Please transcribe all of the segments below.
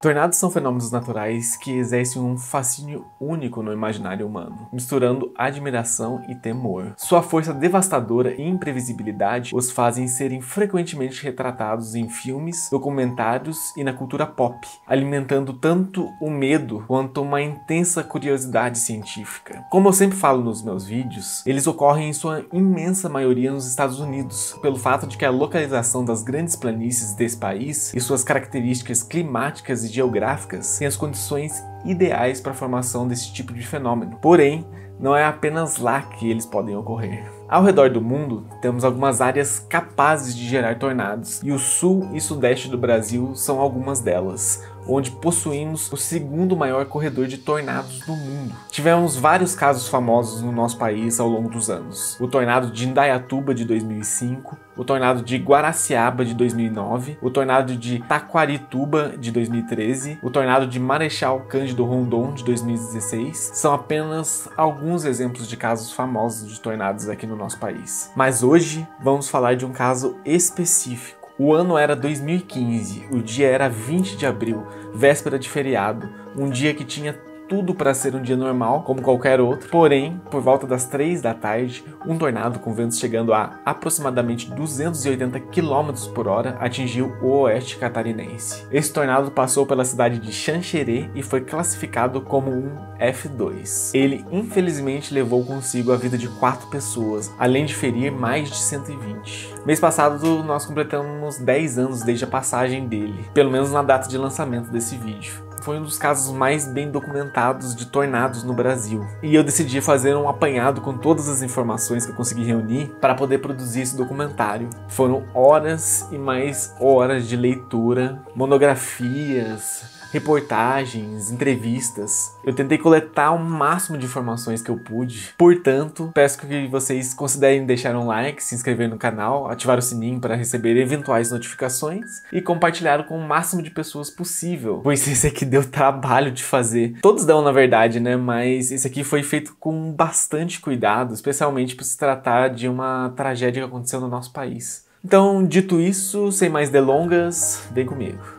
Tornados são fenômenos naturais que exercem um fascínio único no imaginário humano, misturando admiração e temor. Sua força devastadora e imprevisibilidade os fazem serem frequentemente retratados em filmes, documentários e na cultura pop, alimentando tanto o medo quanto uma intensa curiosidade científica. Como eu sempre falo nos meus vídeos, eles ocorrem em sua imensa maioria nos Estados Unidos, pelo fato de que a localização das grandes planícies desse país e suas características climáticas e geográficas têm as condições ideais para a formação desse tipo de fenômeno. Porém, não é apenas lá que eles podem ocorrer. Ao redor do mundo, temos algumas áreas capazes de gerar tornados, e o sul e sudeste do Brasil são algumas delas, onde possuímos o segundo maior corredor de tornados do mundo. Tivemos vários casos famosos no nosso país ao longo dos anos. O tornado de Indaiatuba de 2005, o tornado de Guaraciaba de 2009, o tornado de Taquarituba de 2013, o tornado de Marechal Cândido Rondon de 2016, são apenas alguns exemplos de casos famosos de tornados aqui no nosso país. Mas hoje vamos falar de um caso específico. O ano era 2015, o dia era 20 de abril, véspera de feriado, um dia que tinha tudo para ser um dia normal, como qualquer outro, porém, por volta das 3 da tarde, um tornado com ventos chegando a aproximadamente 280 km por hora atingiu o oeste catarinense. Esse tornado passou pela cidade de Xanxerê e foi classificado como um F2. Ele, infelizmente, levou consigo a vida de 4 pessoas, além de ferir mais de 120. Mês passado, nós completamos 10 anos desde a passagem dele, pelo menos na data de lançamento desse vídeo. Foi um dos casos mais bem documentados de tornados no Brasil. E eu decidi fazer um apanhado com todas as informações que eu consegui reunir para poder produzir esse documentário. Foram horas e mais horas de leitura, monografias, reportagens, entrevistas. Eu tentei coletar o máximo de informações que eu pude. Portanto, peço que vocês considerem deixar um like, se inscrever no canal, ativar o sininho para receber eventuais notificações e compartilhar com o máximo de pessoas possível, pois esse aqui deu trabalho de fazer. Todos dão, na verdade, né? Mas esse aqui foi feito com bastante cuidado, especialmente por se tratar de uma tragédia que aconteceu no nosso país. Então, dito isso, sem mais delongas, vem comigo.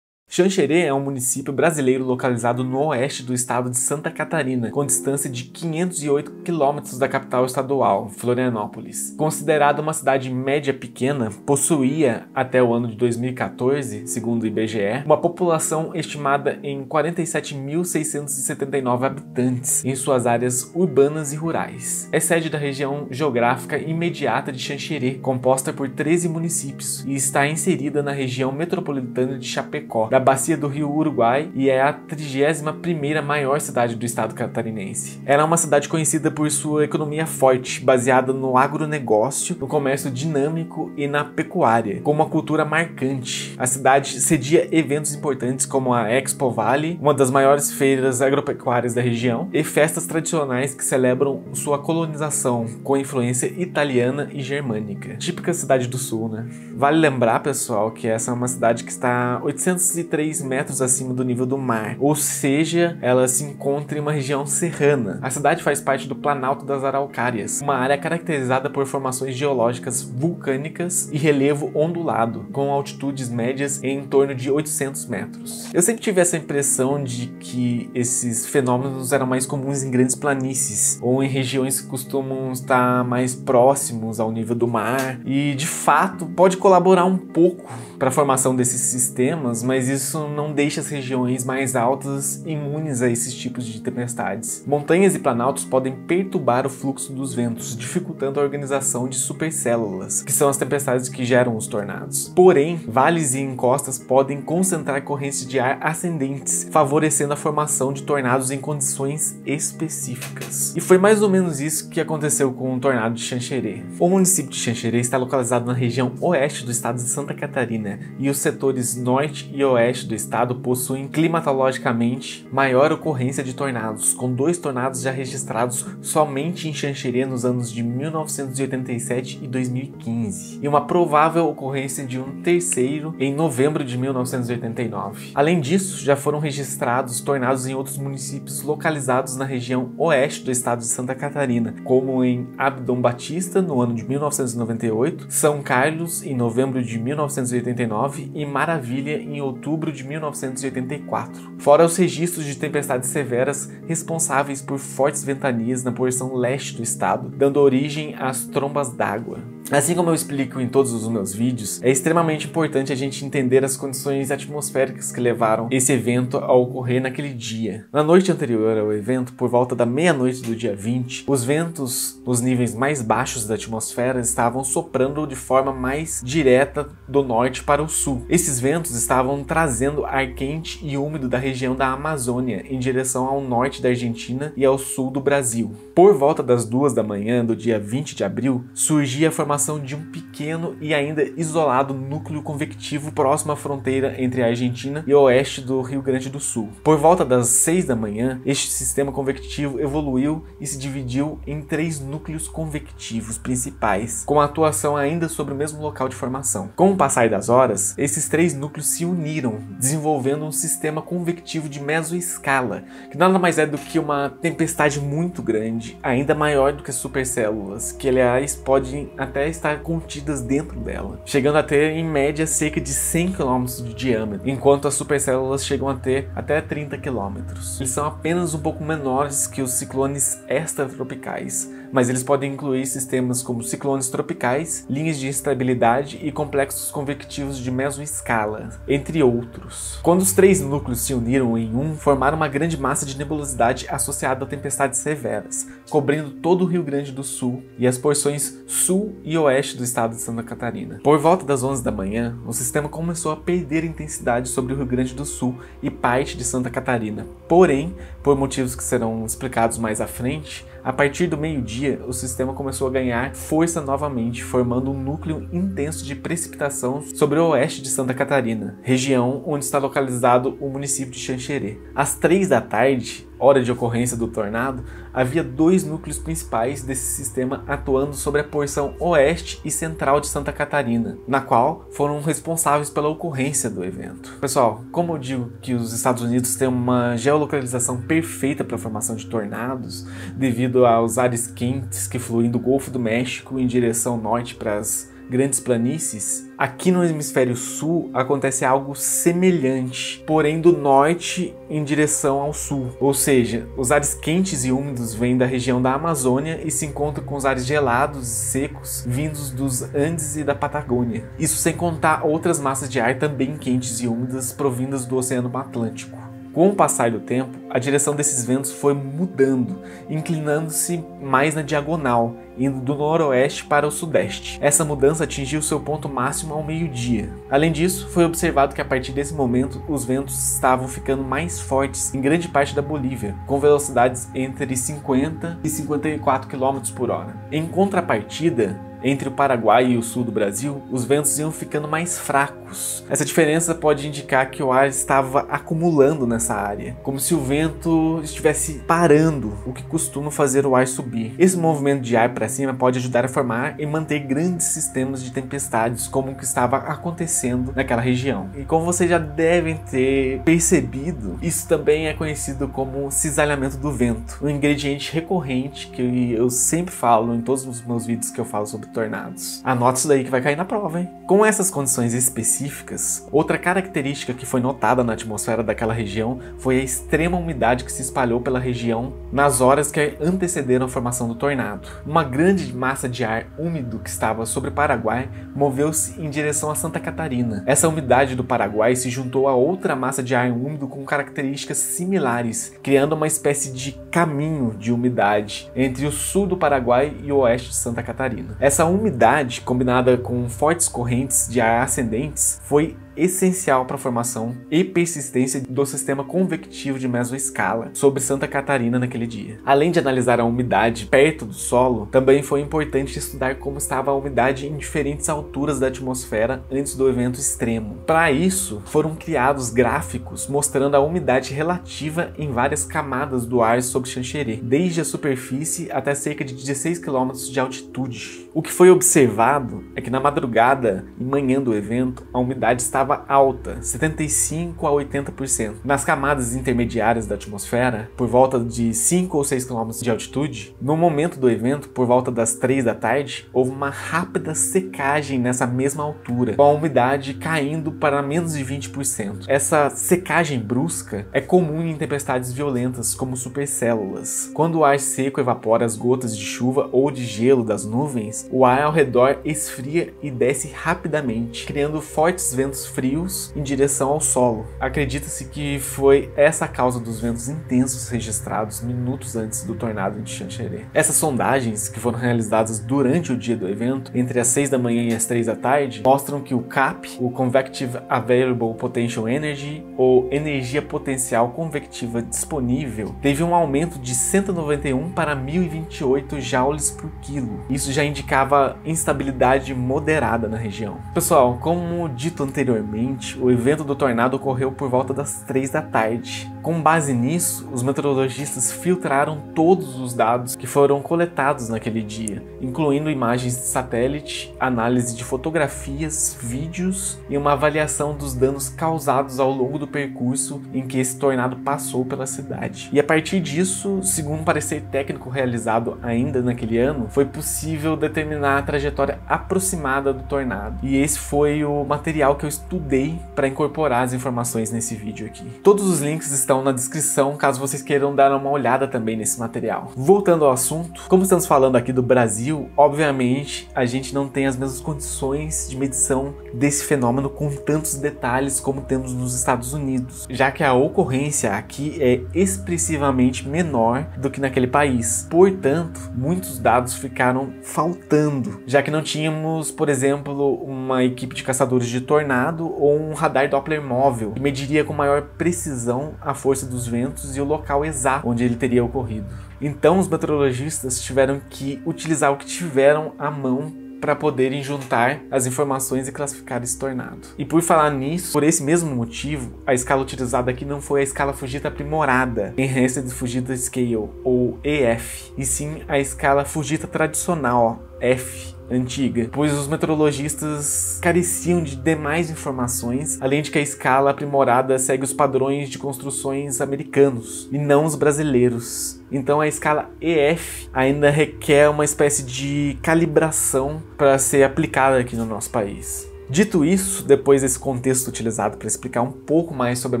Xanxerê é um município brasileiro localizado no oeste do estado de Santa Catarina, com distância de 508 km da capital estadual, Florianópolis. Considerada uma cidade média pequena, possuía, até o ano de 2014, segundo o IBGE, uma população estimada em 47.679 habitantes em suas áreas urbanas e rurais. É sede da região geográfica imediata de Xanxerê, composta por 13 municípios, e está inserida na região metropolitana de Chapecó, da bacia do rio Uruguai, e é a 31ª maior cidade do estado catarinense. Ela é uma cidade conhecida por sua economia forte, baseada no agronegócio, no comércio dinâmico e na pecuária, com uma cultura marcante. A cidade cedia eventos importantes como a Expo Valley, uma das maiores feiras agropecuárias da região, e festas tradicionais que celebram sua colonização, com influência italiana e germânica. Típica cidade do sul, né? Vale lembrar, pessoal, que essa é uma cidade que está 803 metros acima do nível do mar, ou seja, ela se encontra em uma região serrana. A cidade faz parte do Planalto das Araucárias, uma área caracterizada por formações geológicas vulcânicas e relevo ondulado, com altitudes médias em torno de 800 metros. Eu sempre tive essa impressão de que esses fenômenos eram mais comuns em grandes planícies, ou em regiões que costumam estar mais próximos ao nível do mar, e de fato pode colaborar um pouco para a formação desses sistemas, mas isso não deixa as regiões mais altas imunes a esses tipos de tempestades. Montanhas e planaltos podem perturbar o fluxo dos ventos, dificultando a organização de supercélulas, que são as tempestades que geram os tornados. Porém, vales e encostas podem concentrar correntes de ar ascendentes, favorecendo a formação de tornados em condições específicas. E foi mais ou menos isso que aconteceu com o tornado de Xanxerê. O município de Xanxerê está localizado na região oeste do estado de Santa Catarina, e os setores norte e oeste oeste do estado possuem climatologicamente maior ocorrência de tornados, com 2 tornados já registrados somente em Xanxerê nos anos de 1987 e 2015, e uma provável ocorrência de um terceiro em novembro de 1989. Além disso, já foram registrados tornados em outros municípios localizados na região oeste do estado de Santa Catarina, como em Abdon Batista, no ano de 1998, São Carlos, em novembro de 1989 e Maravilha, em outubro de 1984. Fora os registros de tempestades severas responsáveis por fortes ventanias na porção leste do estado, dando origem às trombas d'água. Assim como eu explico em todos os meus vídeos, é extremamente importante a gente entender as condições atmosféricas que levaram esse evento a ocorrer naquele dia. Na noite anterior ao evento, por volta da meia-noite do dia 20, os ventos nos níveis mais baixos da atmosfera estavam soprando de forma mais direta do norte para o sul. Esses ventos estavam trazendo ar quente e úmido da região da Amazônia em direção ao norte da Argentina e ao sul do Brasil. Por volta das 2 da manhã do dia 20 de abril, surgia a formação de um pequeno e ainda isolado núcleo convectivo próximo à fronteira entre a Argentina e o oeste do Rio Grande do Sul. Por volta das 6 da manhã, este sistema convectivo evoluiu e se dividiu em 3 núcleos convectivos principais, com a atuação ainda sobre o mesmo local de formação. Com o passar das horas, esses 3 núcleos se uniram, desenvolvendo um sistema convectivo de mesoescala, que nada mais é do que uma tempestade muito grande, ainda maior do que supercélulas, que aliás podem até estar contidas dentro dela, chegando a ter em média cerca de 100 km de diâmetro, enquanto as supercélulas chegam a ter até 30 km. Eles são apenas um pouco menores que os ciclones extratropicais, mas eles podem incluir sistemas como ciclones tropicais, linhas de instabilidade e complexos convectivos de mesoescala, entre outros. Quando os 3 núcleos se uniram em um, formaram uma grande massa de nebulosidade associada a tempestades severas, cobrindo todo o Rio Grande do Sul e as porções sul e oeste do estado de Santa Catarina. Por volta das 11 da manhã, o sistema começou a perder intensidade sobre o Rio Grande do Sul e parte de Santa Catarina. Porém, por motivos que serão explicados mais à frente, a partir do meio-dia, o sistema começou a ganhar força novamente, formando um núcleo intenso de precipitação sobre o oeste de Santa Catarina, região onde está localizado o município de Xanxerê. Às 3 da tarde, hora de ocorrência do tornado, havia 2 núcleos principais desse sistema atuando sobre a porção oeste e central de Santa Catarina, na qual foram responsáveis pela ocorrência do evento. Pessoal, como eu digo que os Estados Unidos têm uma geolocalização perfeita para a formação de tornados, devido aos ares quentes que fluem do Golfo do México em direção norte para as grandes planícies, aqui no hemisfério sul acontece algo semelhante, porém do norte em direção ao sul. Ou seja, os ares quentes e úmidos vêm da região da Amazônia e se encontram com os ares gelados e secos vindos dos Andes e da Patagônia. Isso sem contar outras massas de ar também quentes e úmidas provindas do Oceano Atlântico. Com o passar do tempo, a direção desses ventos foi mudando, inclinando-se mais na diagonal, indo do noroeste para o sudeste. Essa mudança atingiu seu ponto máximo ao meio-dia. Além disso, foi observado que a partir desse momento, os ventos estavam ficando mais fortes em grande parte da Bolívia, com velocidades entre 50 e 54 km por hora. Em contrapartida, entre o Paraguai e o sul do Brasil, os ventos iam ficando mais fracos. Essa diferença pode indicar que o ar estava acumulando nessa área, como se o vento estivesse parando, o que costuma fazer o ar subir. Esse movimento de ar para cima pode ajudar a formar e manter grandes sistemas de tempestades, como o que estava acontecendo naquela região. E como vocês já devem ter percebido, isso também é conhecido como cisalhamento do vento, um ingrediente recorrente que eu sempre falo em todos os meus vídeos que eu falo sobre tornados. Anota isso daí que vai cair na prova, hein? Com essas condições específicas, outra característica que foi notada na atmosfera daquela região foi a extrema umidade que se espalhou pela região nas horas que antecederam a formação do tornado. Uma grande massa de ar úmido que estava sobre o Paraguai moveu-se em direção a Santa Catarina. Essa umidade do Paraguai se juntou a outra massa de ar úmido com características similares, criando uma espécie de caminho de umidade entre o sul do Paraguai e o oeste de Santa Catarina. Essa umidade, combinada com fortes correntes de ar ascendentes, foi essencial para a formação e persistência do sistema convectivo de mesoescala sobre Santa Catarina naquele dia. Além de analisar a umidade perto do solo, também foi importante estudar como estava a umidade em diferentes alturas da atmosfera antes do evento extremo. Para isso, foram criados gráficos mostrando a umidade relativa em várias camadas do ar sobre Xanxerê, desde a superfície até cerca de 16 km de altitude. O que foi observado é que na madrugada e manhã do evento, a umidade estava alta, 75 a 80%. Nas camadas intermediárias da atmosfera, por volta de 5 ou 6 km de altitude, no momento do evento, por volta das 3 da tarde, houve uma rápida secagem nessa mesma altura, com a umidade caindo para menos de 20%. Essa secagem brusca é comum em tempestades violentas como supercélulas. Quando o ar seco evapora as gotas de chuva ou de gelo das nuvens, o ar ao redor esfria e desce rapidamente, criando fortes ventos frios em direção ao solo. Acredita-se que foi essa a causa dos ventos intensos registrados minutos antes do tornado de Xanxerê. Essas sondagens, que foram realizadas durante o dia do evento, entre as 6 da manhã e as 3 da tarde, mostram que o CAP, o Convective Available Potential Energy, ou energia potencial convectiva disponível, teve um aumento de 191 para 1028 joules por quilo. Isso já indicava instabilidade moderada na região. Pessoal, como dito anteriormente, o evento do tornado ocorreu por volta das 3 da tarde. Com base nisso, os meteorologistas filtraram todos os dados que foram coletados naquele dia, incluindo imagens de satélite, análise de fotografias, vídeos e uma avaliação dos danos causados ao longo do percurso em que esse tornado passou pela cidade. E a partir disso, segundo um parecer técnico realizado ainda naquele ano, foi possível determinar a trajetória aproximada do tornado. E esse foi o material que eu estudei para incorporar as informações nesse vídeo aqui. Todos os links estão na descrição, caso vocês queiram dar uma olhada também nesse material. Voltando ao assunto, como estamos falando aqui do Brasil, obviamente a gente não tem as mesmas condições de medição desse fenômeno com tantos detalhes como temos nos Estados Unidos, já que a ocorrência aqui é expressivamente menor do que naquele país. Portanto, muitos dados ficaram faltando, já que não tínhamos, por exemplo, uma equipe de caçadores de tornado ou um radar Doppler móvel que mediria com maior precisão a força dos ventos e o local exato onde ele teria ocorrido. Então os meteorologistas tiveram que utilizar o que tiveram à mão para poderem juntar as informações e classificar esse tornado. E por falar nisso, por esse mesmo motivo, a escala utilizada aqui não foi a escala Fujita aprimorada, Enhanced Fujita Scale, ou EF, e sim a escala Fujita tradicional, F, antiga, pois os meteorologistas careciam de demais informações, além de que a escala aprimorada segue os padrões de construções americanos e não os brasileiros. Então a escala EF ainda requer uma espécie de calibração para ser aplicada aqui no nosso país. Dito isso, depois desse contexto utilizado para explicar um pouco mais sobre a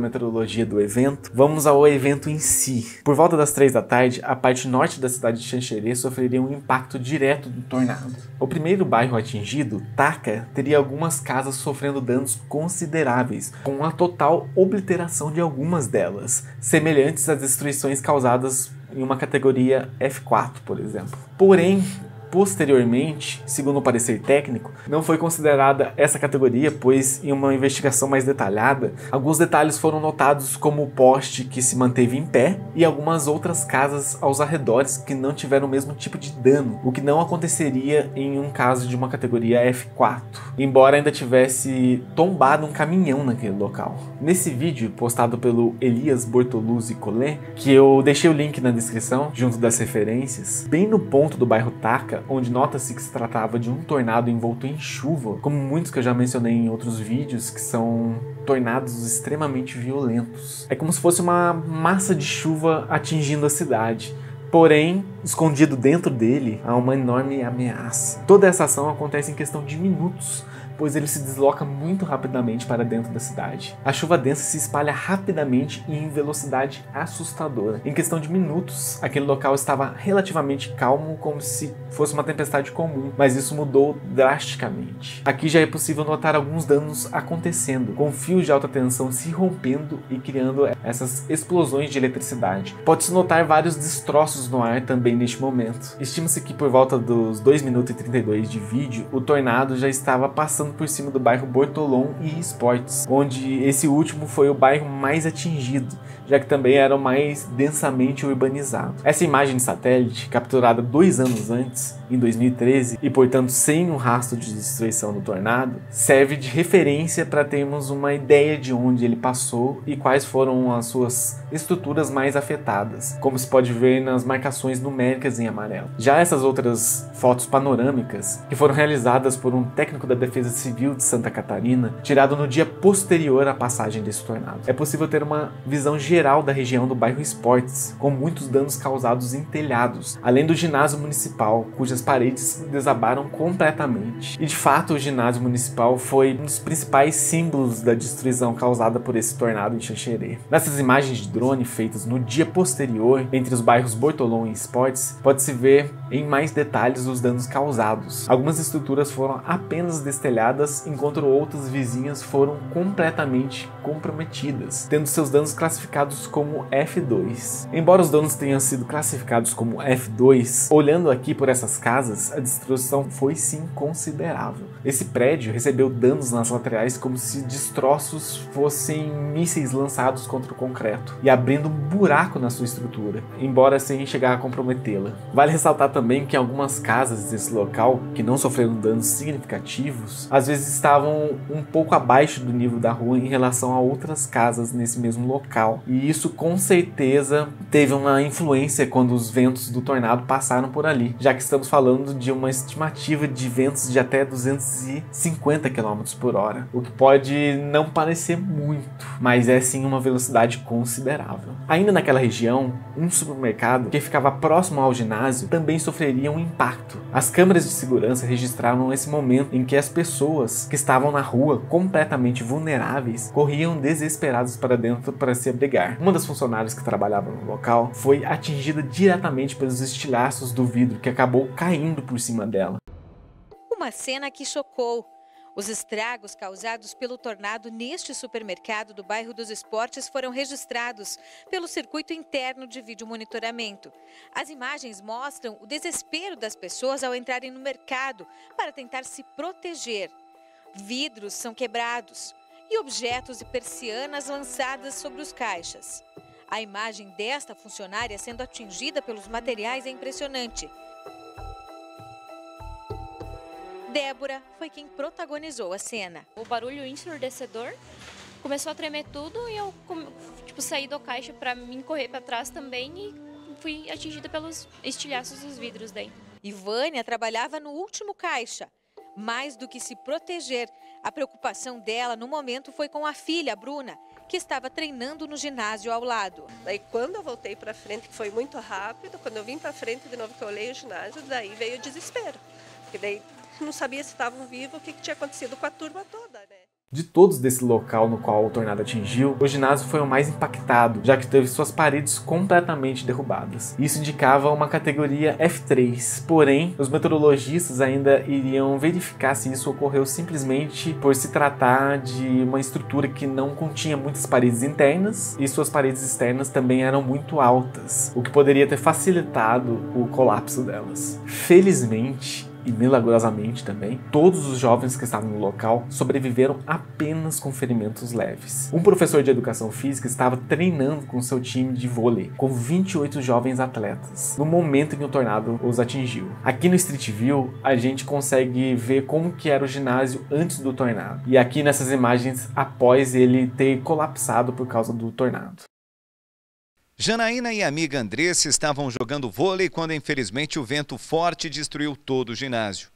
meteorologia do evento, vamos ao evento em si. Por volta das 3 da tarde, a parte norte da cidade de Xanxerê sofreria um impacto direto do tornado. O primeiro bairro atingido, Taka, teria algumas casas sofrendo danos consideráveis, com a total obliteração de algumas delas, semelhantes às destruições causadas em uma categoria F4, por exemplo. Porém, posteriormente, segundo o parecer técnico, não foi considerada essa categoria, pois em uma investigação mais detalhada, alguns detalhes foram notados, como o poste que se manteve em pé e algumas outras casas aos arredores que não tiveram o mesmo tipo de dano, o que não aconteceria em um caso de uma categoria F4, embora ainda tivesse tombado um caminhão naquele local. Nesse vídeo, postado pelo Elias Bortoluzzi Collet, que eu deixei o link na descrição, junto das referências, bem no ponto do bairro Taka, onde nota-se que se tratava de um tornado envolto em chuva, como muitos que eu já mencionei em outros vídeos, que são tornados extremamente violentos. É como se fosse uma massa de chuva atingindo a cidade. Porém, escondido dentro dele, há uma enorme ameaça. Toda essa ação acontece em questão de minutos, pois ele se desloca muito rapidamente para dentro da cidade. A chuva densa se espalha rapidamente e em velocidade assustadora. Em questão de minutos, aquele local estava relativamente calmo, como se fosse uma tempestade comum, mas isso mudou drasticamente. Aqui já é possível notar alguns danos acontecendo, com fios de alta tensão se rompendo e criando essas explosões de eletricidade. Pode-se notar vários destroços no ar também neste momento. Estima-se que por volta dos 2 minutos e 32 de vídeo, o tornado já estava passando passando por cima do bairro Bortolom e Esportes, onde esse último foi o bairro mais atingido, já que também era o mais densamente urbanizado. Essa imagem de satélite, capturada 2 anos antes, em 2013, e portanto sem um rastro de destruição do tornado, serve de referência para termos uma ideia de onde ele passou e quais foram as suas estruturas mais afetadas, como se pode ver nas marcações numéricas em amarelo. Já essas outras fotos panorâmicas, que foram realizadas por um técnico da Defesa Civil de Santa Catarina, tirado no dia posterior à passagem desse tornado. É possível ter uma visão geral da região do bairro Esportes, com muitos danos causados em telhados, além do ginásio municipal, cujas paredes desabaram completamente. E de fato, o ginásio municipal foi um dos principais símbolos da destruição causada por esse tornado em Xanxerê. Nessas imagens de drone feitas no dia posterior, entre os bairros Bortolom e Esportes, pode-se ver em mais detalhes os danos causados. Algumas estruturas foram apenas destelhadas, enquanto outras vizinhas foram completamente comprometidas, tendo seus danos classificados como F2. Embora os danos tenham sido classificados como F2, olhando aqui por essas casas, a destruição foi sim considerável. Esse prédio recebeu danos nas laterais como se destroços fossem mísseis lançados contra o concreto e abrindo um buraco na sua estrutura, embora sem chegar a comprometê-la. Vale ressaltar também que algumas casas desse local, que não sofreram danos significativos, às vezes estavam um pouco abaixo do nível da rua em relação a outras casas nesse mesmo local. E isso com certeza teve uma influência quando os ventos do tornado passaram por ali, já que estamos falando de uma estimativa de ventos de até 250 km por hora, o que pode não parecer muito, mas é sim uma velocidade considerável. Ainda naquela região, um supermercado que ficava próximo ao ginásio também sofreria um impacto. As câmeras de segurança registraram esse momento em que as pessoas que estavam na rua, completamente vulneráveis, corriam desesperados para dentro para se abrigar. Uma das funcionárias que trabalhava no local foi atingida diretamente pelos estilhaços do vidro que acabou caindo por cima dela. Uma cena que chocou. Os estragos causados pelo tornado neste supermercado do bairro dos Esportes foram registrados pelo circuito interno de vídeo monitoramento. As imagens mostram o desespero das pessoas ao entrarem no mercado para tentar se proteger. Vidros são quebrados e objetos e persianas lançadas sobre os caixas. A imagem desta funcionária sendo atingida pelos materiais é impressionante. Débora foi quem protagonizou a cena. O barulho ensurdecedor começou a tremer tudo e eu saí do caixa para me correr para trás também e fui atingida pelos estilhaços dos vidros daí. Ivânia trabalhava no último caixa. Mais do que se proteger, a preocupação dela no momento foi com a filha, Bruna, que estava treinando no ginásio ao lado. Daí quando eu voltei para frente, que foi muito rápido, quando eu vim para frente de novo que eu olhei o ginásio, daí veio o desespero. Porque daí não sabia se estavam vivos, o que tinha acontecido com a turma toda, né? De todos desse local no qual o tornado atingiu, o ginásio foi o mais impactado, já que teve suas paredes completamente derrubadas. Isso indicava uma categoria F3, porém, os meteorologistas ainda iriam verificar se isso ocorreu simplesmente por se tratar de uma estrutura que não continha muitas paredes internas e suas paredes externas também eram muito altas, o que poderia ter facilitado o colapso delas. Felizmente, e milagrosamente também, todos os jovens que estavam no local sobreviveram apenas com ferimentos leves. Um professor de educação física estava treinando com seu time de vôlei, com 28 jovens atletas, no momento em que o tornado os atingiu. Aqui no Street View, a gente consegue ver como que era o ginásio antes do tornado, e aqui nessas imagens após ele ter colapsado por causa do tornado. Janaína e a amiga Andressa estavam jogando vôlei quando infelizmente o vento forte destruiu todo o ginásio.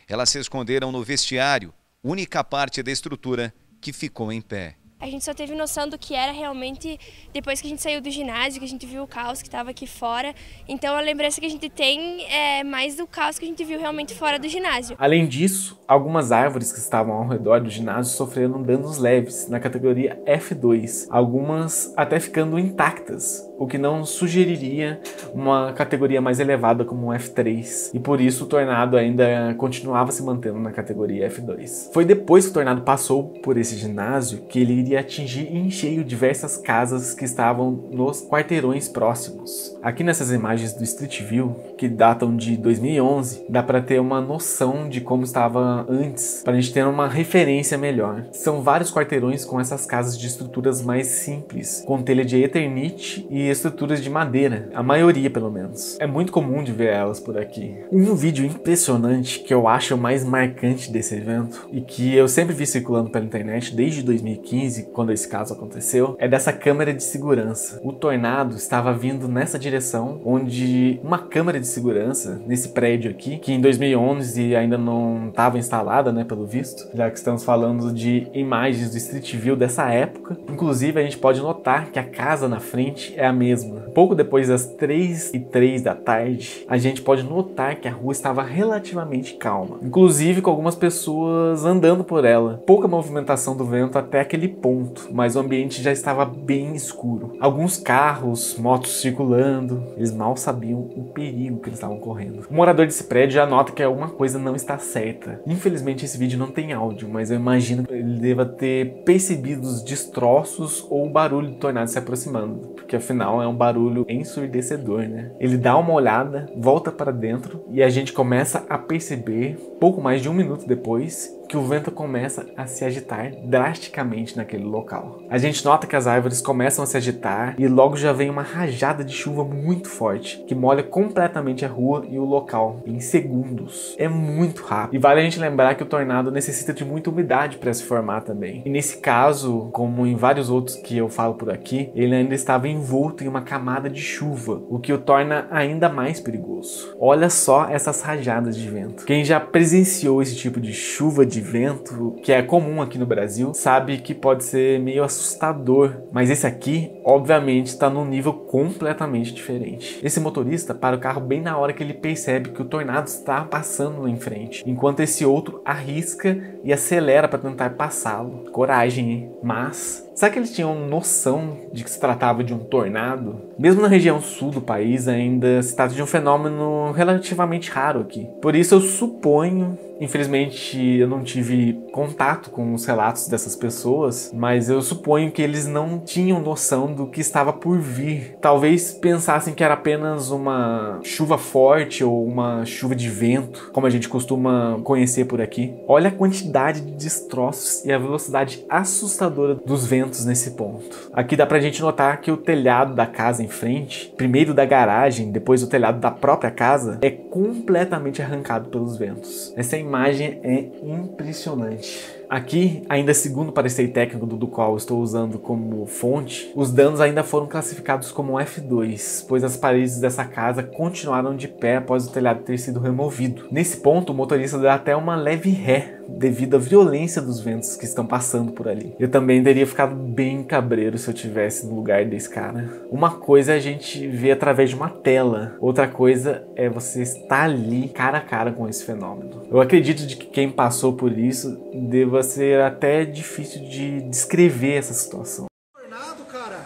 Elas se esconderam no vestiário, única parte da estrutura que ficou em pé. A gente só teve noção do que era realmente depois que a gente saiu do ginásio, que a gente viu o caos que estava aqui fora. Então a lembrança que a gente tem é mais do caos que a gente viu realmente fora do ginásio. Além disso, algumas árvores que estavam ao redor do ginásio sofreram danos leves, na categoria F2, algumas até ficando intactas, o que não sugeriria uma categoria mais elevada como F3. E por isso o tornado ainda continuava se mantendo na categoria F2. Foi depois que o tornado passou por esse ginásio que ele iria e atingir em cheio diversas casas que estavam nos quarteirões próximos. Aqui nessas imagens do Street View, que datam de 2011, dá para ter uma noção de como estava antes, para a gente ter uma referência melhor. São vários quarteirões com essas casas de estruturas mais simples, com telha de eternite e estruturas de madeira, a maioria pelo menos. É muito comum de ver elas por aqui. Um vídeo impressionante que eu acho o mais marcante desse evento e que eu sempre vi circulando pela internet desde 2015, quando esse caso aconteceu, é dessa câmera de segurança. O tornado estava vindo nessa direção, onde uma câmera de segurança nesse prédio aqui, que em 2011 ainda não estava instalada, né, pelo visto, já que estamos falando de imagens do Street View dessa época. Inclusive a gente pode notar que a casa na frente é a mesma. Pouco depois das 3h03 da tarde, a gente pode notar que a rua estava relativamente calma, inclusive com algumas pessoas andando por ela. Pouca movimentação do vento até aquele ponto, mas o ambiente já estava bem escuro. Alguns carros, motos circulando, eles mal sabiam o perigo que eles estavam correndo. O morador desse prédio já nota que alguma coisa não está certa. Infelizmente esse vídeo não tem áudio, mas eu imagino que ele deva ter percebido os destroços ou o barulho do tornado se aproximando, porque afinal é um barulho ensurdecedor, né? Ele dá uma olhada, volta para dentro e a gente começa a perceber, pouco mais de 1 minuto depois, que o vento começa a se agitar drasticamente naquele local. A gente nota que as árvores começam a se agitar e logo já vem uma rajada de chuva muito forte, que molha completamente a rua e o local em segundos. É muito rápido. E vale a gente lembrar que o tornado necessita de muita umidade para se formar também. E nesse caso, como em vários outros que eu falo por aqui, ele ainda estava envolto em uma camada de chuva, o que o torna ainda mais perigoso. Olha só essas rajadas de vento. Quem já presenciou esse tipo de chuva de vento, que é comum aqui no Brasil, sabe que pode ser meio assustador, mas esse aqui, obviamente, está num nível completamente diferente. Esse motorista para o carro bem na hora que ele percebe que o tornado está passando em frente, enquanto esse outro arrisca e acelera para tentar passá-lo. Coragem, hein? Mas será que eles tinham noção de que se tratava de um tornado? Mesmo na região sul do país, ainda se trata de um fenômeno relativamente raro aqui. Por isso eu suponho, infelizmente eu não tive contato com os relatos dessas pessoas, mas eu suponho que eles não tinham noção do que estava por vir. Talvez pensassem que era apenas uma chuva forte ou uma chuva de vento, como a gente costuma conhecer por aqui. Olha a quantidade de destroços e a velocidade assustadora dos ventos nesse ponto. Aqui dá pra gente notar que o telhado da casa em frente, primeiro da garagem, depois o telhado da própria casa, é completamente arrancado pelos ventos. Essa imagem é impressionante. Aqui, ainda segundo o parecer técnico do qual estou usando como fonte, os danos ainda foram classificados como F2, pois as paredes dessa casa continuaram de pé após o telhado ter sido removido. Nesse ponto, o motorista dá até uma leve ré, devido à violência dos ventos que estão passando por ali. Eu também teria ficado bem cabreiro se eu tivesse no lugar desse cara. Uma coisa é a gente ver através de uma tela, outra coisa é você estar ali cara a cara com esse fenômeno. Eu acredito de que quem passou por isso deva ser até difícil de descrever essa situação. Tornado, cara.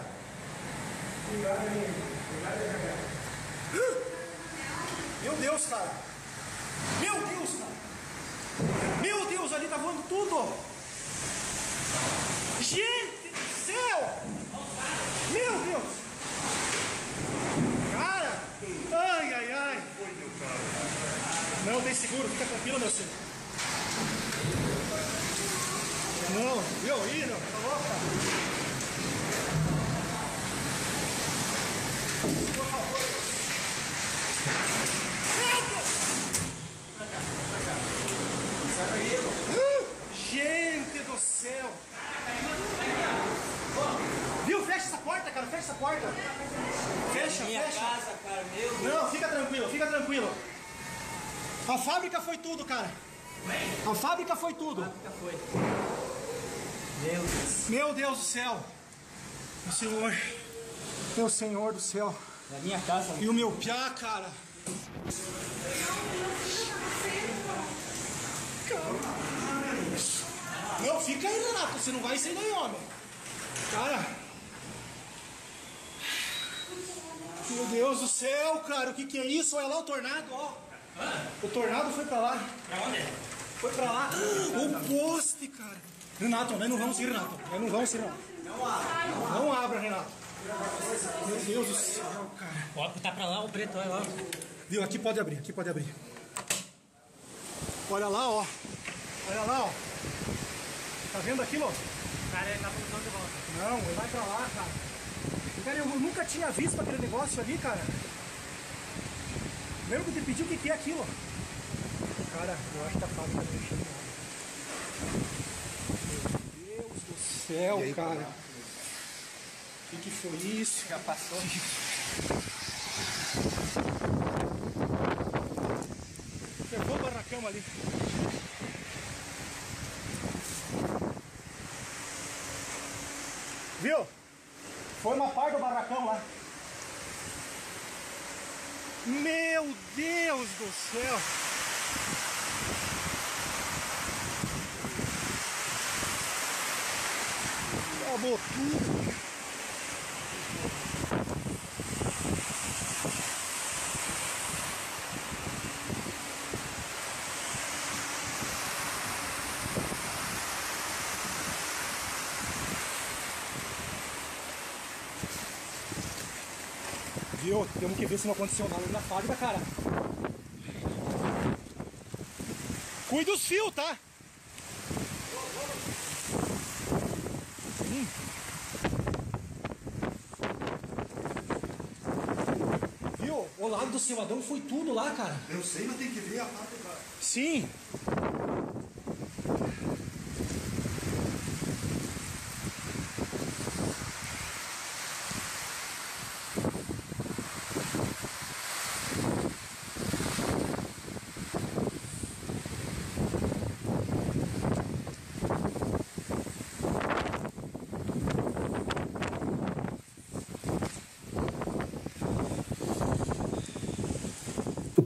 Meu Deus, cara. Meu Deus, cara. Meu Deus, ali tá voando tudo. Gente do céu. Meu Deus. Cara. Ai, ai, ai. Não, tem seguro. Fica tranquilo, meu senhor. Não, viu aí, não? Tá louco, cara? Por favor. Gente do céu! Viu? Fecha essa porta, cara. Fecha essa porta. Fecha, minha fecha. casa, cara, meu Deus. Não, fica tranquilo, fica tranquilo. A fábrica foi tudo, cara. A fábrica foi tudo. Foi. Meu Deus. Meu Deus do céu. Meu Senhor. Meu Senhor do céu. Na minha casa. E o meu piá, cara. Não, fica aí, Renato. Você não vai sair daí, homem. Cara. Meu Deus do céu, cara. O que é isso? Olha lá o tornado, ó. O tornado foi pra lá. Pra onde? Foi pra lá. O poste, cara. Renato, nós não vamos ir, Renato. Nós não vamos ir, não. Não abra, Renato. Meu Deus do céu, cara. Ó, tá pra lá o preto, olha lá. Viu? Aqui pode abrir, aqui pode abrir. Olha lá, ó. Olha lá, ó. Tá vendo aquilo? Cara, ele tá voltando de volta. Não, ele vai pra lá, cara. Cara, eu nunca tinha visto aquele negócio ali, cara. Lembra que eu te pedi o que é aquilo? Cara, eu acho que a fábrica tá mexendo nada. Meu Deus do céu, aí, cara. O que foi isso? Já passou. Levou o barracão ali. Viu? Foi uma parte do barracão lá. Meu Deus do céu! Acabou tudo. Viu? Temos que ver se não aconteceu nada na fábrica, cara. Cuida dos fios, tá? Viu? O lado do seu Adão foi tudo lá, cara. Eu sei, mas tem que ver a fábrica. Sim.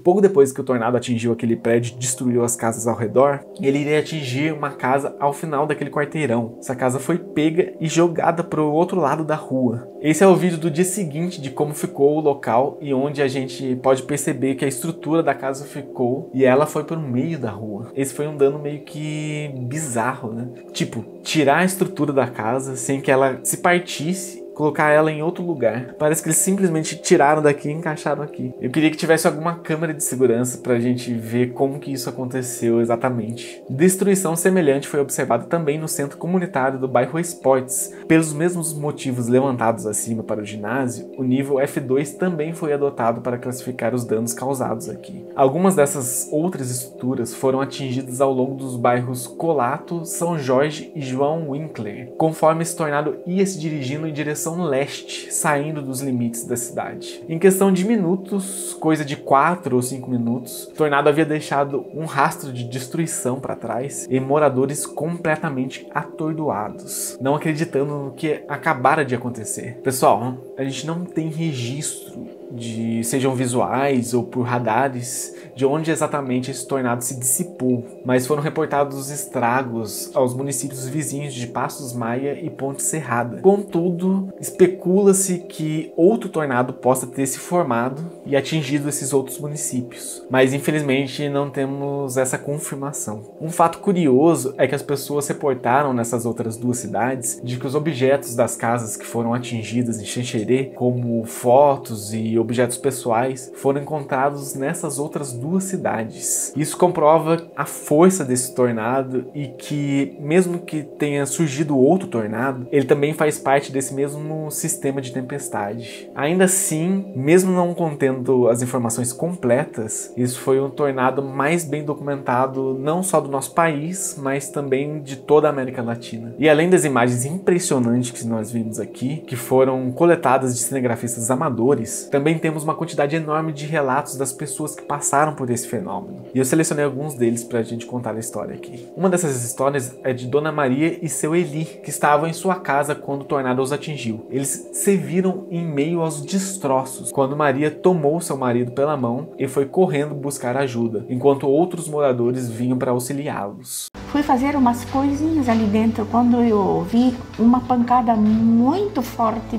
Pouco depois que o tornado atingiu aquele prédio e destruiu as casas ao redor, ele iria atingir uma casa ao final daquele quarteirão. Essa casa foi pega e jogada para o outro lado da rua. Esse é o vídeo do dia seguinte de como ficou o local e onde a gente pode perceber que a estrutura da casa ficou e ela foi para o meio da rua. Esse foi um dano meio que bizarro, né? Tipo, tirar a estrutura da casa sem que ela se partisse, colocar ela em outro lugar. Parece que eles simplesmente tiraram daqui e encaixaram aqui. Eu queria que tivesse alguma câmera de segurança pra gente ver como que isso aconteceu exatamente. Destruição semelhante foi observada também no centro comunitário do bairro Esportes. Pelos mesmos motivos levantados acima para o ginásio, o nível F2 também foi adotado para classificar os danos causados aqui. Algumas dessas outras estruturas foram atingidas ao longo dos bairros Colato, São Jorge e João Winkler, conforme esse tornado ia se dirigindo em direção leste, saindo dos limites da cidade. Em questão de minutos, coisa de 4 ou 5 minutos, o tornado havia deixado um rastro de destruição para trás e moradores completamente atordoados, não acreditando no que acabara de acontecer. Pessoal, a gente não tem registro de, sejam visuais ou por radares, de onde exatamente esse tornado se dissipou, mas foram reportados estragos aos municípios vizinhos de Passos Maia e Ponte Serrada. Contudo, especula-se que outro tornado possa ter se formado e atingido esses outros municípios, mas infelizmente não temos essa confirmação. Um fato curioso é que as pessoas reportaram nessas outras duas cidades de que os objetos das casas que foram atingidas em Xanxerê, como fotos e objetos pessoais, foram encontrados nessas outras duas cidades. Isso comprova a força desse tornado e que, mesmo que tenha surgido outro tornado, ele também faz parte desse mesmo sistema de tempestade. Ainda assim, mesmo não contendo as informações completas, isso foi um tornado mais bem documentado não só do nosso país, mas também de toda a América Latina. E além das imagens impressionantes que nós vimos aqui, que foram coletadas de cinegrafistas amadores, também temos uma quantidade enorme de relatos das pessoas que passaram por esse fenômeno. E eu selecionei alguns deles para a gente contar a história aqui. Uma dessas histórias é de Dona Maria e seu Eli, que estavam em sua casa quando o tornado os atingiu. Eles se viram em meio aos destroços, quando Maria tomou seu marido pela mão e foi correndo buscar ajuda, enquanto outros moradores vinham para auxiliá-los. Fui fazer umas coisinhas ali dentro quando eu ouvi uma pancada muito forte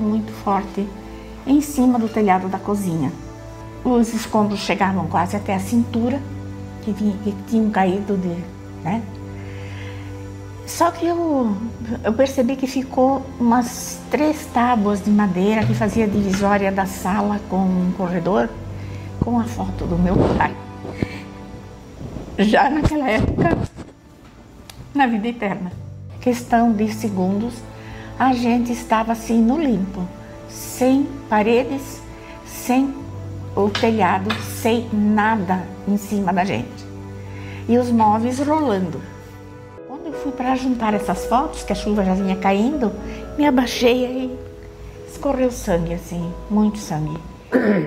em cima do telhado da cozinha. Os escombros chegavam quase até a cintura, que tinham caído né? Só que eu percebi que ficou umas 3 tábuas de madeira que fazia divisória da sala com um corredor com a foto do meu pai. Já naquela época, na vida eterna. Questão de segundos, a gente estava assim no limpo, sem paredes, sem o telhado, sem nada em cima da gente. E os móveis rolando. Quando eu fui para juntar essas fotos, que a chuva já vinha caindo, me abaixei e escorreu sangue assim, muito sangue.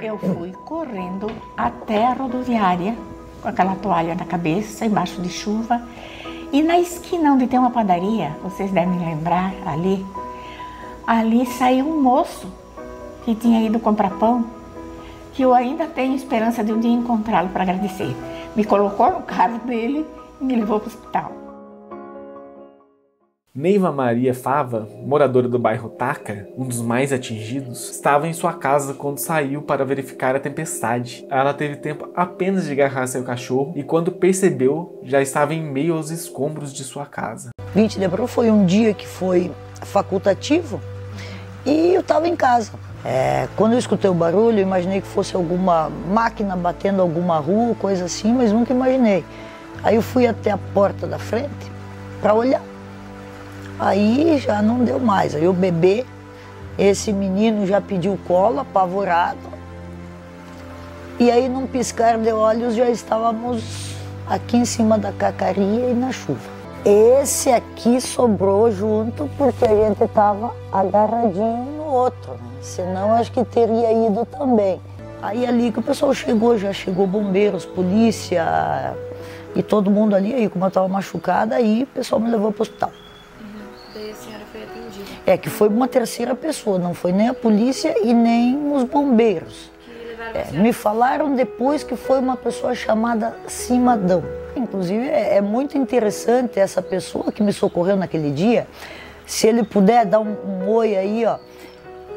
Eu fui correndo até a rodoviária, com aquela toalha na cabeça, embaixo de chuva. E na esquina onde tem uma padaria, vocês devem lembrar, ali saiu um moço que tinha ido comprar pão, que eu ainda tenho esperança de um dia encontrá-lo para agradecer. Me colocou no carro dele e me levou para o hospital. Neiva Maria Fava, moradora do bairro Taca, um dos mais atingidos, estava em sua casa quando saiu para verificar a tempestade. Ela teve tempo apenas de agarrar seu cachorro e quando percebeu, já estava em meio aos escombros de sua casa. 20 de abril foi um dia que foi facultativo e eu estava em casa. Quando eu escutei o barulho, eu imaginei que fosse alguma máquina batendo alguma rua, coisa assim, mas nunca imaginei. Aí eu fui até a porta da frente para olhar. Aí já não deu mais. Aí o bebê, esse menino já pediu colo, apavorado. E aí num piscar de olhos já estávamos aqui em cima da cacaria e na chuva. Esse aqui sobrou junto porque a gente estava agarradinho no outro, né? Senão acho que teria ido também. Aí ali que o pessoal chegou, já chegou bombeiros, polícia e todo mundo ali. Aí como eu estava machucada, aí o pessoal me levou para o hospital. Daí a senhora foi atendida? Que foi uma terceira pessoa, não foi nem a polícia e nem os bombeiros. Me falaram depois que foi uma pessoa chamada Cimadão. Inclusive é muito interessante essa pessoa que me socorreu naquele dia, se ele puder dar um oi aí, ó,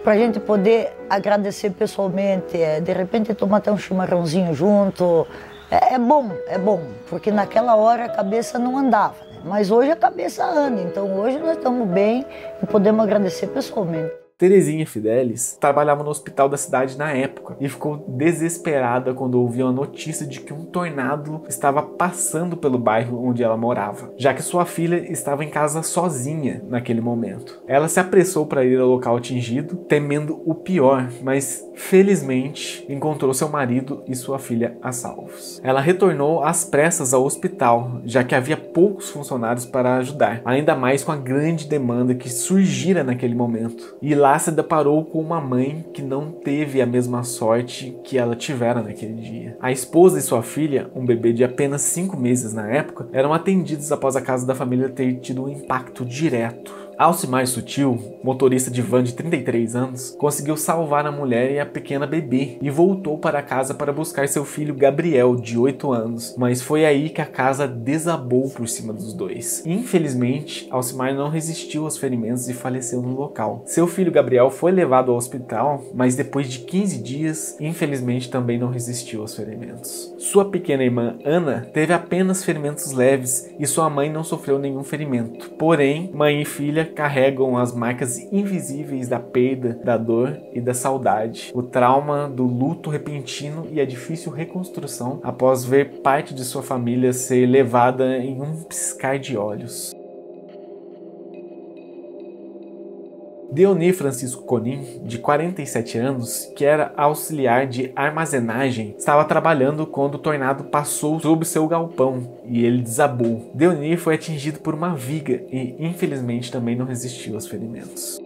pra gente poder agradecer pessoalmente, de repente tomar até um chimarrãozinho junto. É bom, porque naquela hora a cabeça não andava, né? Mas hoje a cabeça anda, então hoje nós estamos bem e podemos agradecer pessoalmente. Terezinha Fidelis trabalhava no hospital da cidade na época e ficou desesperada quando ouviu a notícia de que um tornado estava passando pelo bairro onde ela morava, já que sua filha estava em casa sozinha naquele momento. Ela se apressou para ir ao local atingido, temendo o pior, mas felizmente encontrou seu marido e sua filha a salvos. Ela retornou às pressas ao hospital, já que havia poucos funcionários para ajudar, ainda mais com a grande demanda que surgira naquele momento. E lá se deparou com uma mãe que não teve a mesma sorte que ela tivera naquele dia. A esposa e sua filha, um bebê de apenas 5 meses na época, eram atendidos após a casa da família ter tido um impacto direto. Alcimar Sutil, motorista de van de 33 anos, conseguiu salvar a mulher e a pequena bebê e voltou para casa para buscar seu filho Gabriel, de 8 anos, mas foi aí que a casa desabou por cima dos dois. Infelizmente, Alcimar não resistiu aos ferimentos e faleceu no local. Seu filho Gabriel foi levado ao hospital, mas depois de 15 dias, infelizmente também não resistiu aos ferimentos. Sua pequena irmã Ana teve apenas ferimentos leves e sua mãe não sofreu nenhum ferimento. Porém, mãe e filha carregam as marcas invisíveis da perda, da dor e da saudade, o trauma do luto repentino e a difícil reconstrução após ver parte de sua família ser levada em um piscar de olhos. Deoni Francisco Conin, de 47 anos, que era auxiliar de armazenagem, estava trabalhando quando o tornado passou sob seu galpão e ele desabou. Deoni foi atingido por uma viga e, infelizmente, também não resistiu aos ferimentos.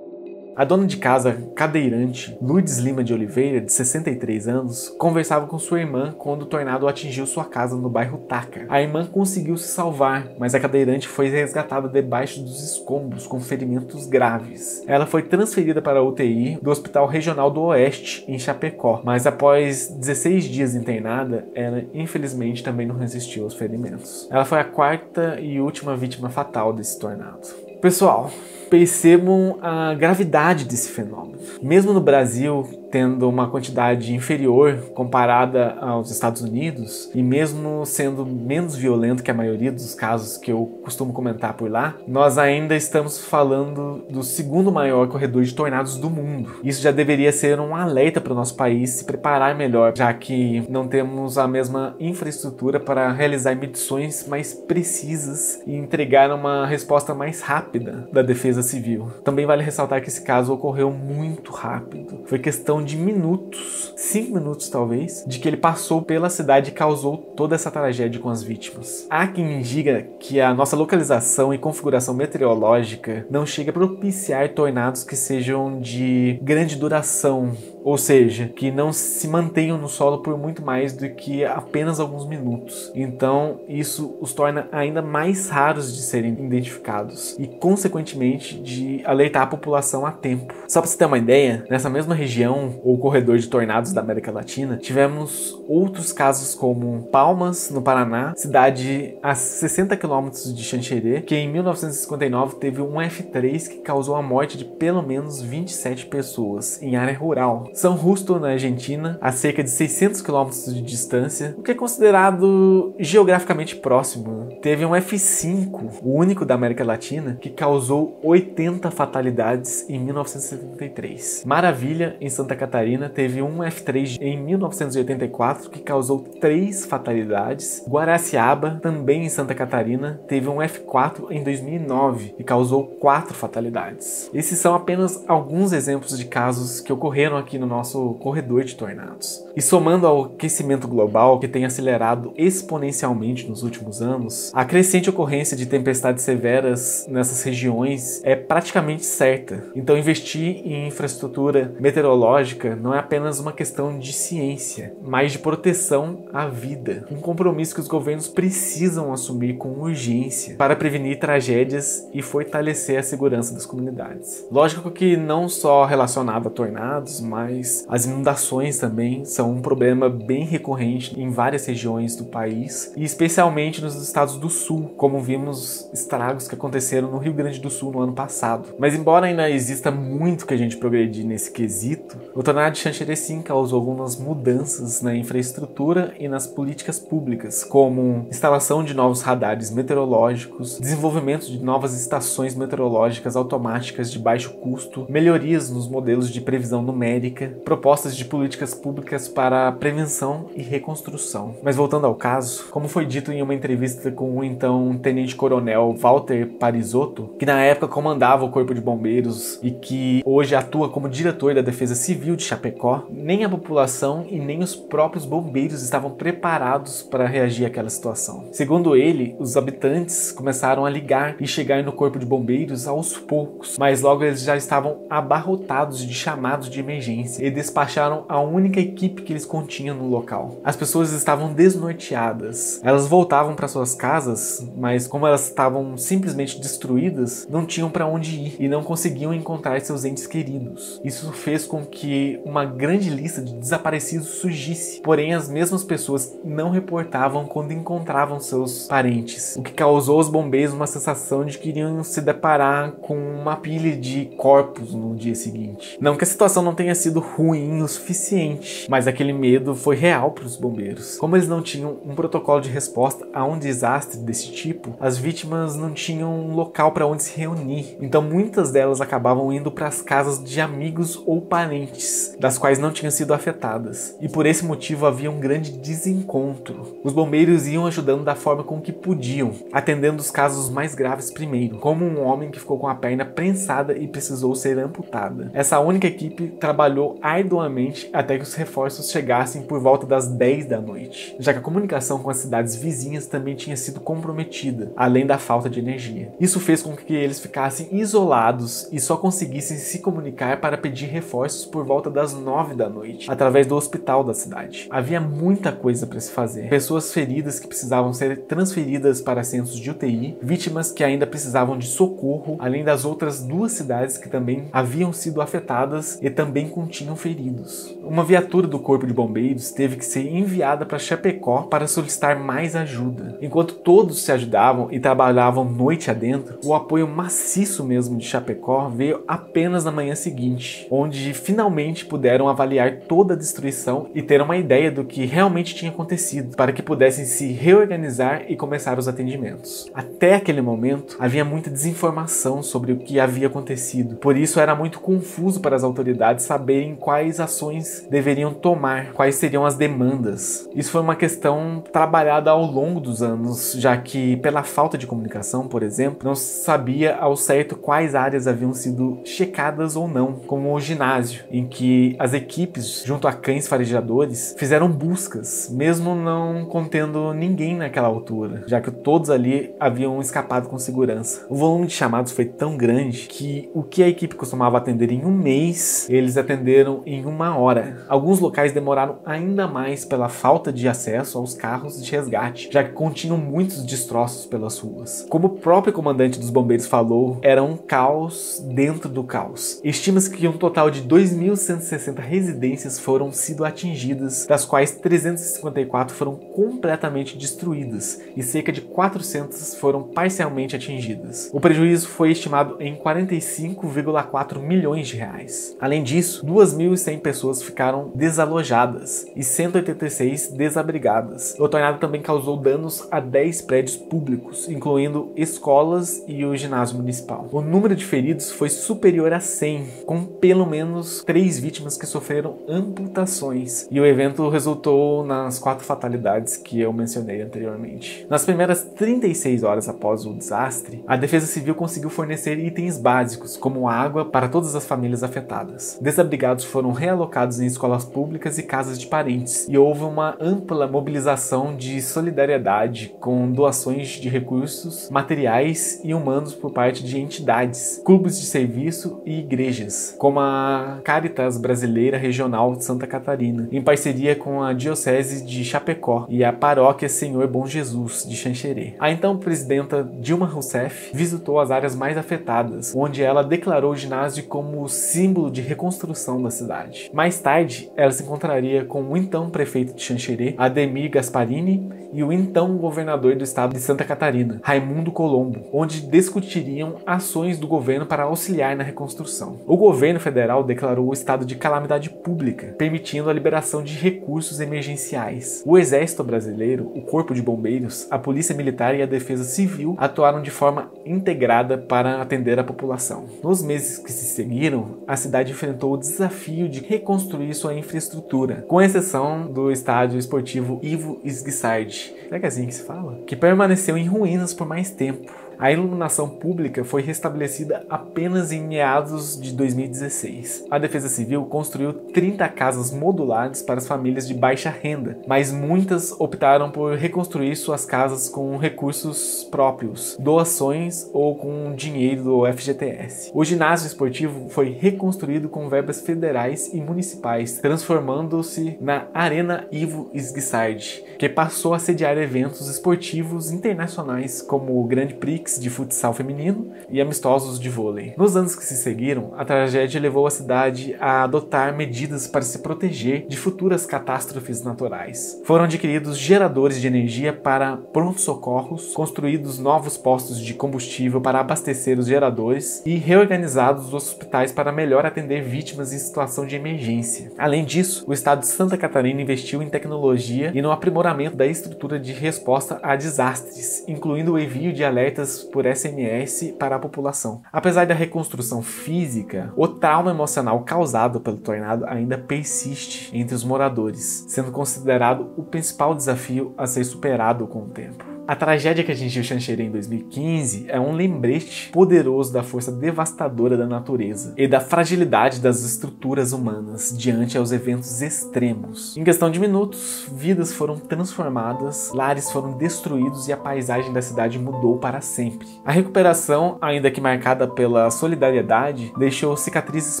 A dona de casa cadeirante, Lourdes Lima de Oliveira, de 63 anos, conversava com sua irmã quando o tornado atingiu sua casa no bairro Taca. A irmã conseguiu se salvar, mas a cadeirante foi resgatada debaixo dos escombros com ferimentos graves. Ela foi transferida para a UTI do Hospital Regional do Oeste, em Chapecó, mas após 16 dias internada, ela infelizmente também não resistiu aos ferimentos. Ela foi a 4ª e última vítima fatal desse tornado. Pessoal, percebam a gravidade desse fenômeno. Mesmo no Brasil, tendo uma quantidade inferior comparada aos Estados Unidos, e mesmo sendo menos violento que a maioria dos casos que eu costumo comentar por lá, nós ainda estamos falando do segundo maior corredor de tornados do mundo. Isso já deveria ser um alerta para o nosso país se preparar melhor, já que não temos a mesma infraestrutura para realizar medições mais precisas e entregar uma resposta mais rápida da defesa civil. Também vale ressaltar que esse caso ocorreu muito rápido. Foi questão de minutos, 5 minutos talvez, de que ele passou pela cidade e causou toda essa tragédia com as vítimas. Há quem diga que a nossa localização e configuração meteorológica não chega a propiciar tornados que sejam de grande duração, ou seja, que não se mantenham no solo por muito mais do que apenas alguns minutos. Então, isso os torna ainda mais raros de serem identificados e, consequentemente, de alertar a população a tempo. Só para você ter uma ideia, nessa mesma região, ou corredor de tornados da América Latina, tivemos outros casos como Palmas, no Paraná, cidade a 60 km de Xanxerê, que em 1959 teve um F3 que causou a morte de pelo menos 27 pessoas em área rural. São Justo, na Argentina, a cerca de 600 km de distância, o que é considerado geograficamente próximo. Teve um F5, o único da América Latina, que causou 80 fatalidades em 1973. Maravilha, em Santa Catarina, teve um F3 em 1984, que causou 3 fatalidades. Guaraciaba, também em Santa Catarina, teve um F4 em 2009, que causou 4 fatalidades. Esses são apenas alguns exemplos de casos que ocorreram aqui no nosso corredor de tornados. E somando ao aquecimento global, que tem acelerado exponencialmente nos últimos anos, a crescente ocorrência de tempestades severas nessas regiões é praticamente certa. Então investir em infraestrutura meteorológica não é apenas uma questão de ciência, mas de proteção à vida. Um compromisso que os governos precisam assumir com urgência para prevenir tragédias e fortalecer a segurança das comunidades. Lógico que não só relacionado a tornados, mas as inundações também são um problema bem recorrente em várias regiões do país, e especialmente nos estados do sul, como vimos estragos que aconteceram no Rio Grande do Sul no ano passado. Mas embora ainda exista muito que a gente progredir nesse quesito, o tornado de Xanxerê sim causou algumas mudanças na infraestrutura e nas políticas públicas, como instalação de novos radares meteorológicos, desenvolvimento de novas estações meteorológicas automáticas de baixo custo, melhorias nos modelos de previsão numérica, propostas de políticas públicas para prevenção e reconstrução. Mas voltando ao caso, como foi dito em uma entrevista com o então tenente-coronel Walter Parisotto, que na época comandava o Corpo de Bombeiros e que hoje atua como diretor da Defesa Civil de Chapecó, nem a população e nem os próprios bombeiros estavam preparados para reagir àquela situação. Segundo ele, os habitantes começaram a ligar e chegar no Corpo de Bombeiros aos poucos, mas logo eles já estavam abarrotados de chamados de emergência e despacharam a única equipe que eles continham no local. As pessoas estavam desnorteadas. Elas voltavam para suas casas, mas como elas estavam simplesmente destruídas, não tinham para onde ir e não conseguiam encontrar seus entes queridos. Isso fez com que uma grande lista de desaparecidos surgisse, porém as mesmas pessoas não reportavam quando encontravam seus parentes, o que causou aos bombeiros uma sensação de que iriam se deparar com uma pilha de corpos no dia seguinte. Não que a situação não tenha sido ruim o suficiente, mas aquele medo foi real para os bombeiros. Como eles não tinham um protocolo de resposta a um desastre desse tipo, as vítimas não tinham um local para onde se reunir. Então muitas delas acabavam indo para as casas de amigos ou parentes, das quais não tinham sido afetadas. E por esse motivo havia um grande desencontro. Os bombeiros iam ajudando da forma com que podiam, atendendo os casos mais graves primeiro, como um homem que ficou com a perna prensada e precisou ser amputada. Essa única equipe trabalhou arduamente até que os reforços chegassem por volta das 10 da noite, já que a comunicação com as cidades vizinhas também tinha sido comprometida, além da falta de energia. Isso fez com que eles ficassem isolados e só conseguissem se comunicar para pedir reforços por volta das 9 da noite, através do hospital da cidade. Havia muita coisa para se fazer. Pessoas feridas que precisavam ser transferidas para centros de UTI, vítimas que ainda precisavam de socorro, além das outras 2 cidades que também haviam sido afetadas e também com tinham feridos. Uma viatura do Corpo de Bombeiros teve que ser enviada para Chapecó para solicitar mais ajuda. Enquanto todos se ajudavam e trabalhavam noite adentro, o apoio maciço mesmo de Chapecó veio apenas na manhã seguinte, onde finalmente puderam avaliar toda a destruição e ter uma ideia do que realmente tinha acontecido, para que pudessem se reorganizar e começar os atendimentos. Até aquele momento, havia muita desinformação sobre o que havia acontecido, por isso era muito confuso para as autoridades saberem quais ações deveriam tomar, quais seriam as demandas. Isso foi uma questão trabalhada ao longo dos anos, já que pela falta de comunicação, por exemplo, não se sabia ao certo quais áreas haviam sido checadas ou não, como o ginásio, em que as equipes, junto a cães farejadores, fizeram buscas, mesmo não contendo ninguém naquela altura, já que todos ali haviam escapado com segurança. O volume de chamados foi tão grande que o que a equipe costumava atender em um mês, eles atenderam em 1 hora. Alguns locais demoraram ainda mais pela falta de acesso aos carros de resgate, já que continham muitos destroços pelas ruas. Como o próprio comandante dos bombeiros falou, era um caos dentro do caos. Estima-se que um total de 2.160 residências foram sido atingidas, das quais 354 foram completamente destruídas e cerca de 400 foram parcialmente atingidas. O prejuízo foi estimado em 45,4 milhões de reais. Além disso, 2.100 pessoas ficaram desalojadas e 186 desabrigadas. O tornado também causou danos a 10 prédios públicos, incluindo escolas e o ginásio municipal. O número de feridos foi superior a 100, com pelo menos 3 vítimas que sofreram amputações, e o evento resultou nas 4 fatalidades que eu mencionei anteriormente. Nas primeiras 36 horas após o desastre, a Defesa Civil conseguiu fornecer itens básicos, como água, para todas as famílias afetadas. Desabrigados foram realocados em escolas públicas e casas de parentes, e houve uma ampla mobilização de solidariedade com doações de recursos, materiais e humanos por parte de entidades, clubes de serviço e igrejas, como a Caritas Brasileira Regional de Santa Catarina, em parceria com a Diocese de Chapecó e a Paróquia Senhor Bom Jesus de Xanxerê. A então presidenta Dilma Rousseff visitou as áreas mais afetadas, onde ela declarou o ginásio como símbolo de reconstrução da cidade. Mais tarde, ela se encontraria com o então prefeito de Xanxerê, Ademir Gasparini, e o então governador do estado de Santa Catarina, Raimundo Colombo, onde discutiriam ações do governo para auxiliar na reconstrução. O governo federal declarou o estado de calamidade pública, permitindo a liberação de recursos emergenciais. O Exército Brasileiro, o Corpo de Bombeiros, a Polícia Militar e a Defesa Civil atuaram de forma integrada para atender a população. Nos meses que se seguiram, a cidade enfrentou o desafio de reconstruir sua infraestrutura, com exceção do estádio esportivo Ivo Sgisardi, será que é assim que se fala? Que permaneceu em ruínas por mais tempo. A iluminação pública foi restabelecida apenas em meados de 2016. A Defesa Civil construiu 30 casas modulares para as famílias de baixa renda, mas muitas optaram por reconstruir suas casas com recursos próprios, doações ou com dinheiro do FGTS. O ginásio esportivo foi reconstruído com verbas federais e municipais, transformando-se na Arena Ivo Sgisardi, que passou a sediar eventos esportivos internacionais como o Grand Prix de futsal feminino e amistosos de vôlei. Nos anos que se seguiram, a tragédia levou a cidade a adotar medidas para se proteger de futuras catástrofes naturais. Foram adquiridos geradores de energia para pronto-socorros, construídos novos postos de combustível para abastecer os geradores e reorganizados os hospitais para melhor atender vítimas em situação de emergência. Além disso, o estado de Santa Catarina investiu em tecnologia e no aprimoramento da estrutura de resposta a desastres, incluindo o envio de alertas por SMS para a população. Apesar da reconstrução física, o trauma emocional causado pelo tornado ainda persiste entre os moradores, sendo considerado o principal desafio a ser superado com o tempo. A tragédia que atingiu Xanxerê em 2015 é um lembrete poderoso da força devastadora da natureza e da fragilidade das estruturas humanas diante aos eventos extremos. Em questão de minutos, vidas foram transformadas, lares foram destruídos e a paisagem da cidade mudou para sempre. A recuperação, ainda que marcada pela solidariedade, deixou cicatrizes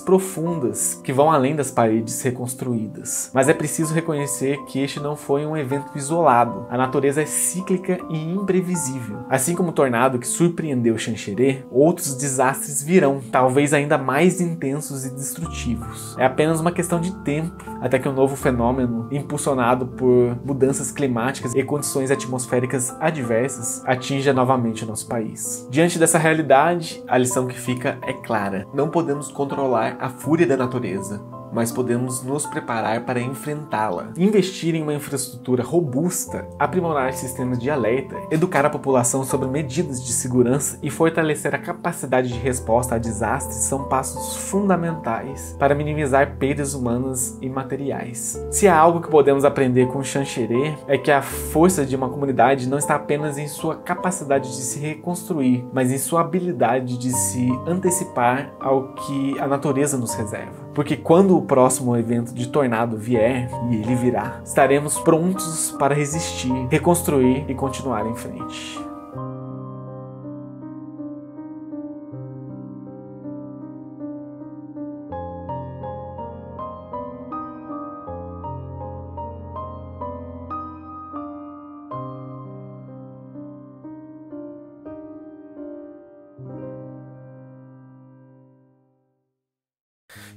profundas que vão além das paredes reconstruídas. Mas é preciso reconhecer que este não foi um evento isolado. A natureza é cíclica e e imprevisível. Assim como o tornado que surpreendeu Xanxerê, outros desastres virão, talvez ainda mais intensos e destrutivos. É apenas uma questão de tempo até que um novo fenômeno, impulsionado por mudanças climáticas e condições atmosféricas adversas, atinja novamente o nosso país. Diante dessa realidade, a lição que fica é clara: não podemos controlar a fúria da natureza, mas podemos nos preparar para enfrentá-la. Investir em uma infraestrutura robusta, aprimorar sistemas de alerta, educar a população sobre medidas de segurança e fortalecer a capacidade de resposta a desastres são passos fundamentais para minimizar perdas humanas e materiais. Se há algo que podemos aprender com Xanxerê, é que a força de uma comunidade não está apenas em sua capacidade de se reconstruir, mas em sua habilidade de se antecipar ao que a natureza nos reserva. Porque quando o próximo evento de tornado vier, e ele virá, estaremos prontos para resistir, reconstruir e continuar em frente.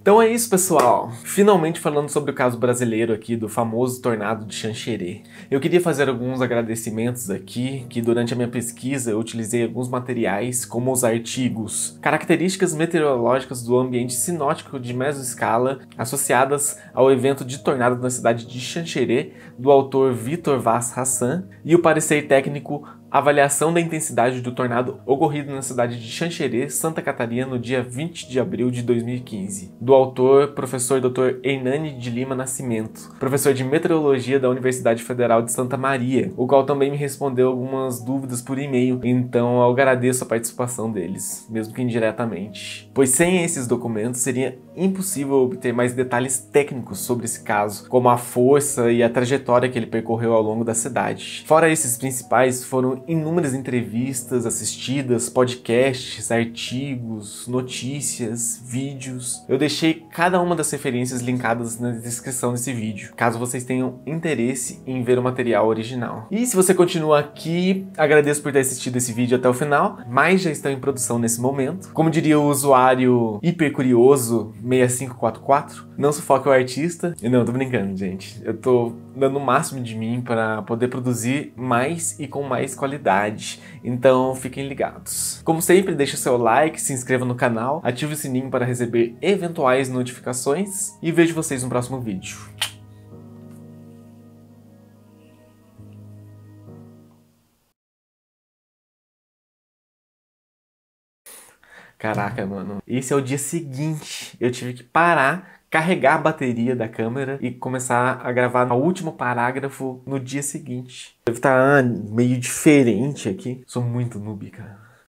Então é isso, pessoal. Finalmente falando sobre o caso brasileiro aqui do famoso tornado de Xanxerê. Eu queria fazer alguns agradecimentos aqui, que durante a minha pesquisa eu utilizei alguns materiais, como os artigos Características Meteorológicas do Ambiente Sinótico de Mesoscala associadas ao evento de tornado na cidade de Xanxerê, do autor Vitor Vaz Hassan, e o parecer técnico Avaliação da intensidade do tornado ocorrido na cidade de Xanxerê, Santa Catarina, no dia 20 de abril de 2015, do autor professor Dr. Hernani de Lima Nascimento, professor de Meteorologia da Universidade Federal de Santa Maria, o qual também me respondeu algumas dúvidas por e-mail, então eu agradeço a participação deles, mesmo que indiretamente. Pois sem esses documentos seria impossível obter mais detalhes técnicos sobre esse caso, como a força e a trajetória que ele percorreu ao longo da cidade. Fora esses principais, foram inúmeras entrevistas assistidas, podcasts, artigos, notícias, vídeos. Eu deixei cada uma das referências linkadas na descrição desse vídeo, caso vocês tenham interesse em ver o material original. E se você continua aqui, agradeço por ter assistido esse vídeo até o final, mas já estão em produção nesse momento. Como diria o usuário hipercurioso 6544, não sufoque o artista. E não, tô brincando, gente. Eu tô dando o máximo de mim para poder produzir mais e com mais qualidade. Então fiquem ligados. Como sempre, deixe o seu like, se inscreva no canal, ative o sininho para receber eventuais notificações e vejo vocês no próximo vídeo. Caraca, mano. Esse é o dia seguinte. Eu tive que parar, carregar a bateria da câmera e começar a gravar o último parágrafo no dia seguinte. Deve estar meio diferente aqui. Sou muito noob, cara.